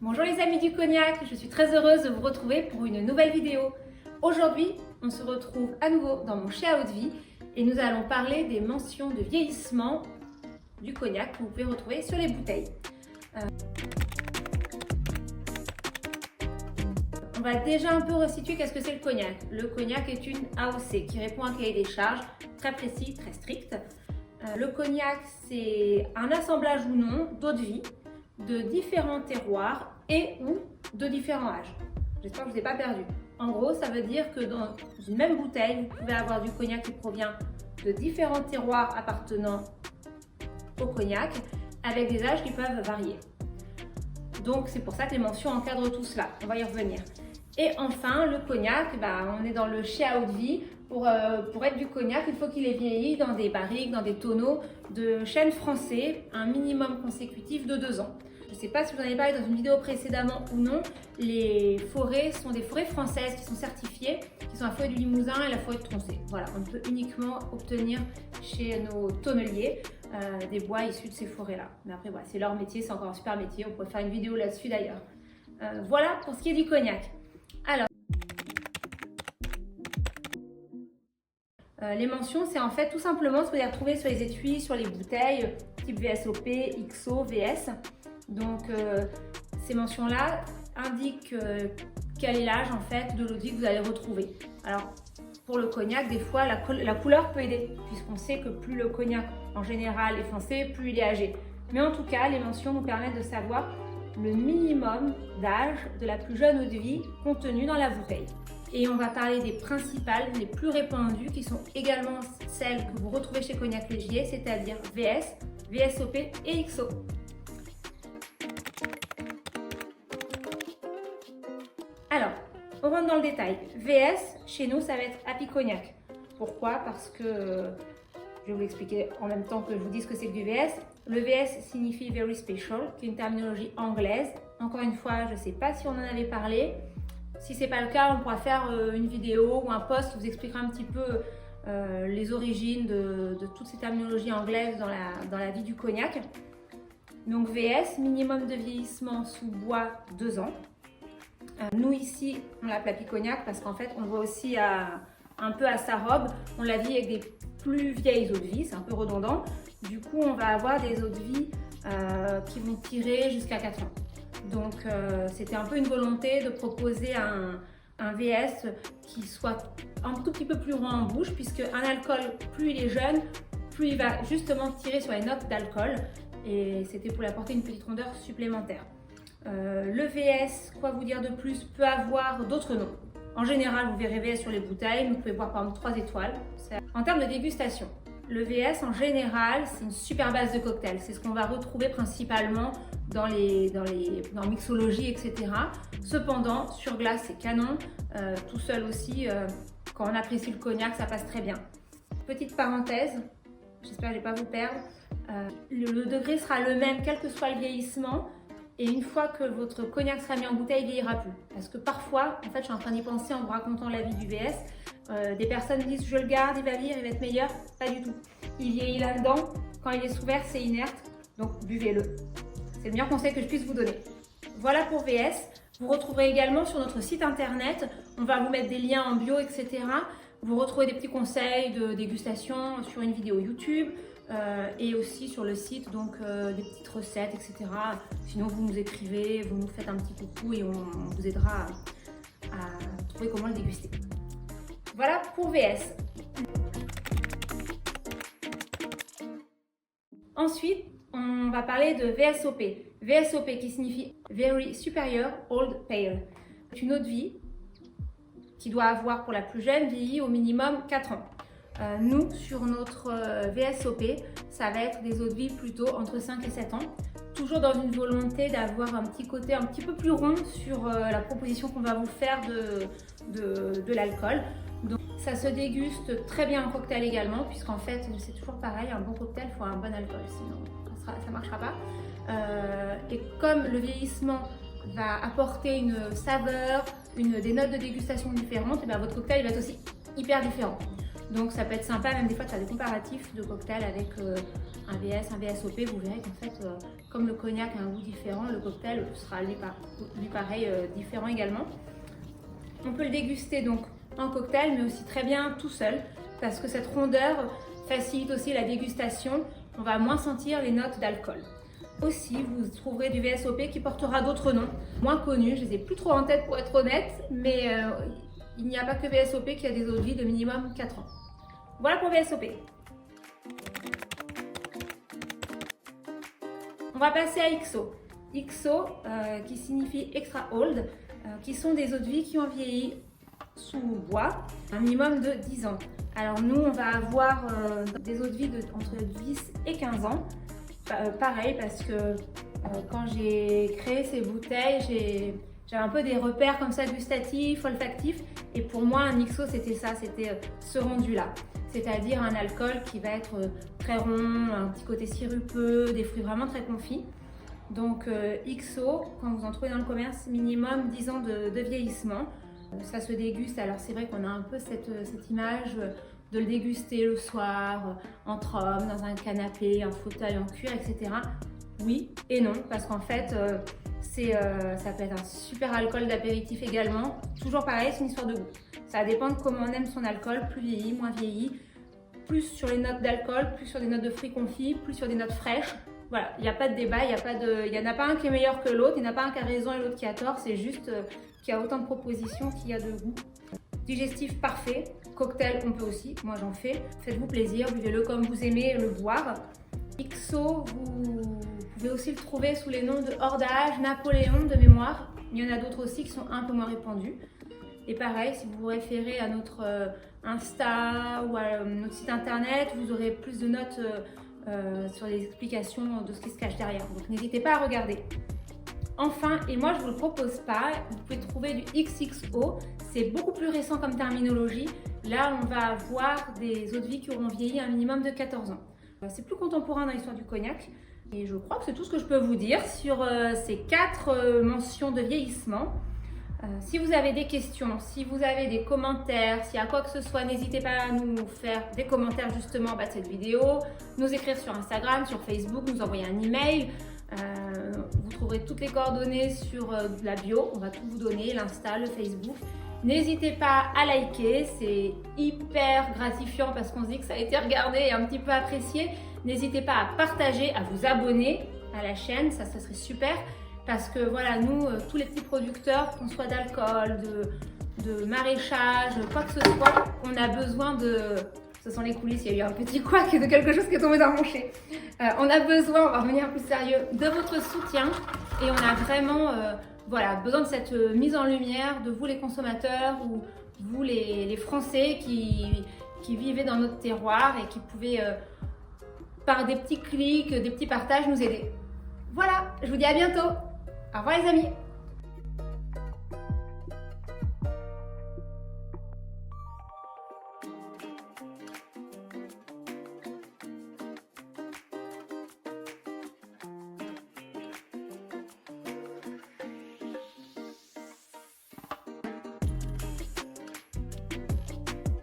Bonjour les amis du cognac, je suis très heureuse de vous retrouver pour une nouvelle vidéo. Aujourd'hui, on se retrouve à nouveau dans mon chai à eau de vie et nous allons parler des mentions de vieillissement du cognac que vous pouvez retrouver sur les bouteilles. On va déjà un peu resituer qu'est-ce que c'est le cognac. Le cognac est une AOC qui répond à un cahier des charges très précis, très strict. Le cognac, c'est un assemblage ou non d'eau de vie de différents terroirs et ou de différents âges. J'espère que je ne vous ai pas perdu. En gros, ça veut dire que dans une même bouteille, vous pouvez avoir du cognac qui provient de différents terroirs appartenant au cognac avec des âges qui peuvent varier. Donc c'est pour ça que les mentions encadrent tout cela. On va y revenir. Et enfin, le cognac, on est dans le chai à eau de vie. Pour être du cognac, il faut qu'il ait vieilli dans des barriques, dans des tonneaux de chêne français, un minimum consécutif de 2 ans. Je ne sais pas si vous en avez parlé dans une vidéo précédemment ou non, les forêts sont des forêts françaises qui sont certifiées, qui sont la forêt du Limousin et la forêt de Troncé. Voilà, on peut uniquement obtenir chez nos tonneliers des bois issus de ces forêts-là. Mais après, voilà, c'est leur métier, c'est encore un super métier, on pourrait faire une vidéo là-dessus d'ailleurs. Voilà pour ce qui est du cognac. Alors, les mentions, c'est en fait tout simplement ce que vous allez retrouver sur les étuis, sur les bouteilles, type VSOP, XO, VS. Donc, ces mentions-là indiquent quel est l'âge en fait de l'eau de vie que vous allez retrouver. Alors, pour le cognac, des fois, la couleur peut aider, puisqu'on sait que plus le cognac en général est foncé, plus il est âgé. Mais en tout cas, les mentions nous permettent de savoir le minimum d'âge de la plus jeune eau de vie contenue dans la bouteille. Et on va parler des principales, les plus répandues, qui sont également celles que vous retrouvez chez Cognac Légier, c'est-à-dire VS, VSOP et XO. Alors, on rentre dans le détail. VS, chez nous, ça va être Happy Cognac. Pourquoi? Parce que, je vais vous l'expliquer en même temps que je vous dis ce que c'est que du VS. Le VS signifie Very Special, qui est une terminologie anglaise. Encore une fois, je ne sais pas si on en avait parlé. Si ce n'est pas le cas, on pourra faire une vidéo ou un post qui vous expliquera un petit peu les origines de toutes ces terminologies anglaises dans la vie du cognac. Donc VS, minimum de vieillissement sous bois 2 ans. Nous ici, on l'appelle Happy Cognac parce qu'en fait, on le voit aussi un peu à sa robe. On la vit avec des plus vieilles eaux de vie, c'est un peu redondant. Du coup, on va avoir des eaux de vie qui vont tirer jusqu'à 4 ans. Donc, c'était un peu une volonté de proposer un VS qui soit un tout petit peu plus rond en bouche, puisque un alcool, plus il est jeune, plus il va justement tirer sur les notes d'alcool. Et c'était pour lui apporter une petite rondeur supplémentaire. Le VS, quoi vous dire de plus, peut avoir d'autres noms. En général, vous verrez VS sur les bouteilles, vous pouvez voir par exemple 3 étoiles. En termes de dégustation, le VS en général, c'est une super base de cocktail. C'est ce qu'on va retrouver principalement dans mixologie, etc. Cependant, sur glace, c'est canon. Tout seul aussi, quand on apprécie le cognac, ça passe très bien. Petite parenthèse, j'espère que je ne vais pas vous perdre. Le degré sera le même, quel que soit le vieillissement. Et une fois que votre cognac sera mis en bouteille, il ne vieillira plus. Parce que parfois, en fait, je suis en train d'y penser en vous racontant la vie du VS. Des personnes disent je le garde, il va vieillir, il va être meilleur. Pas du tout. Il vieillit là-dedans. Quand il est sous verre, c'est inerte. Donc buvez-le. C'est le meilleur conseil que je puisse vous donner. Voilà pour VS. Vous retrouverez également sur notre site internet. On va vous mettre des liens en bio, etc. Vous retrouvez des petits conseils de dégustation sur une vidéo YouTube. Et aussi sur le site, donc des petites recettes, etc. Sinon, vous nous écrivez, vous nous faites un petit coucou et on vous aidera à trouver comment le déguster. Voilà pour VS. Ensuite, on va parler de VSOP. VSOP qui signifie Very Superior Old Pale. C'est une eau de vie qui doit avoir pour la plus jeune vieilli au minimum 4 ans. Nous, sur notre VSOP, ça va être des eaux de vie plutôt entre 5 et 7 ans. Toujours dans une volonté d'avoir un petit côté un petit peu plus rond sur la proposition qu'on va vous faire de l'alcool. Donc ça se déguste très bien en cocktail également, puisqu'en fait c'est toujours pareil, un bon cocktail, il faut un bon alcool, sinon ça ne marchera pas. Et comme le vieillissement va apporter une saveur, des notes de dégustation différentes, et bien votre cocktail va être aussi hyper différent. Donc ça peut être sympa même des fois de faire des comparatifs de cocktails avec un VS, un VSOP. Vous verrez qu'en fait, comme le cognac a un goût différent, le cocktail sera lui pareil différent également. On peut le déguster donc en cocktail, mais aussi très bien tout seul, parce que cette rondeur facilite aussi la dégustation. On va moins sentir les notes d'alcool. Aussi, vous trouverez du VSOP qui portera d'autres noms, moins connus. Je les ai plus trop en tête pour être honnête, mais il n'y a pas que VSOP qui a des eaux de vie de minimum 4 ans. Voilà pour VSOP. On va passer à XO. XO qui signifie Extra Old, qui sont des eaux de vie qui ont vieilli sous bois, un minimum de 10 ans. Alors nous, on va avoir des eaux de vie entre 10 et 15 ans. Pareil, parce que quand j'ai créé ces bouteilles, j'avais un peu des repères comme ça gustatifs, olfactifs. Et pour moi, un XO, c'était ça, c'était ce rendu-là. C'est-à-dire un alcool qui va être très rond, un petit côté sirupeux, des fruits vraiment très confits. Donc XO, quand vous en trouvez dans le commerce, minimum 10 ans de vieillissement. Ça se déguste, alors c'est vrai qu'on a un peu cette image de le déguster le soir, entre hommes, dans un canapé, un fauteuil en cuir, etc. Oui et non, parce qu'en fait, ça peut être un super alcool d'apéritif également. Toujours pareil, c'est une histoire de goût. Ça dépend de comment on aime son alcool, plus vieilli, moins vieilli, plus sur les notes d'alcool, plus sur des notes de fruits confits, plus sur des notes fraîches. Voilà, il n'y a pas de débat, il n'y en a pas un qui est meilleur que l'autre, il n'y en a pas un qui a raison et l'autre qui a tort, c'est juste qu'il y a autant de propositions qu'il y a de goût. Digestif parfait, cocktail on peut aussi, moi j'en fais. Faites-vous plaisir, buvez-le comme vous aimez le boire. XO, vous pouvez aussi le trouver sous les noms de Hors d'âge, Napoléon de mémoire. Il y en a d'autres aussi qui sont un peu moins répandus. Et pareil, si vous vous référez à notre Insta ou à notre site internet, vous aurez plus de notes sur les explications de ce qui se cache derrière. Donc n'hésitez pas à regarder. Enfin, et moi je ne vous le propose pas, vous pouvez trouver du XXO, c'est beaucoup plus récent comme terminologie. Là, on va avoir des eaux de vie qui auront vieilli un minimum de 14 ans. C'est plus contemporain dans l'histoire du cognac. Et je crois que c'est tout ce que je peux vous dire sur ces 4 mentions de vieillissement. Si vous avez des questions, si vous avez des commentaires, s'il y a quoi que ce soit, n'hésitez pas à nous faire des commentaires justement en bas de cette vidéo, nous écrire sur Instagram, sur Facebook, nous envoyer un email. Vous trouverez toutes les coordonnées sur la bio, on va tout vous donner, l'Insta, le Facebook. N'hésitez pas à liker, c'est hyper gratifiant parce qu'on se dit que ça a été regardé et un petit peu apprécié. N'hésitez pas à partager, à vous abonner à la chaîne, ça serait super. Parce que voilà, nous, tous les petits producteurs, qu'on soit d'alcool, de maraîchage, quoi que ce soit, on a besoin de... Ce sont les coulisses, il y a eu un petit couac de quelque chose qui est tombé dans mon chai. On a besoin, on va revenir plus sérieux, de votre soutien. Et on a vraiment voilà, besoin de cette mise en lumière de vous les consommateurs ou vous les Français qui vivez dans notre terroir et qui pouvaient, par des petits clics, des petits partages, nous aider. Voilà, je vous dis à bientôt. Au revoir les amis.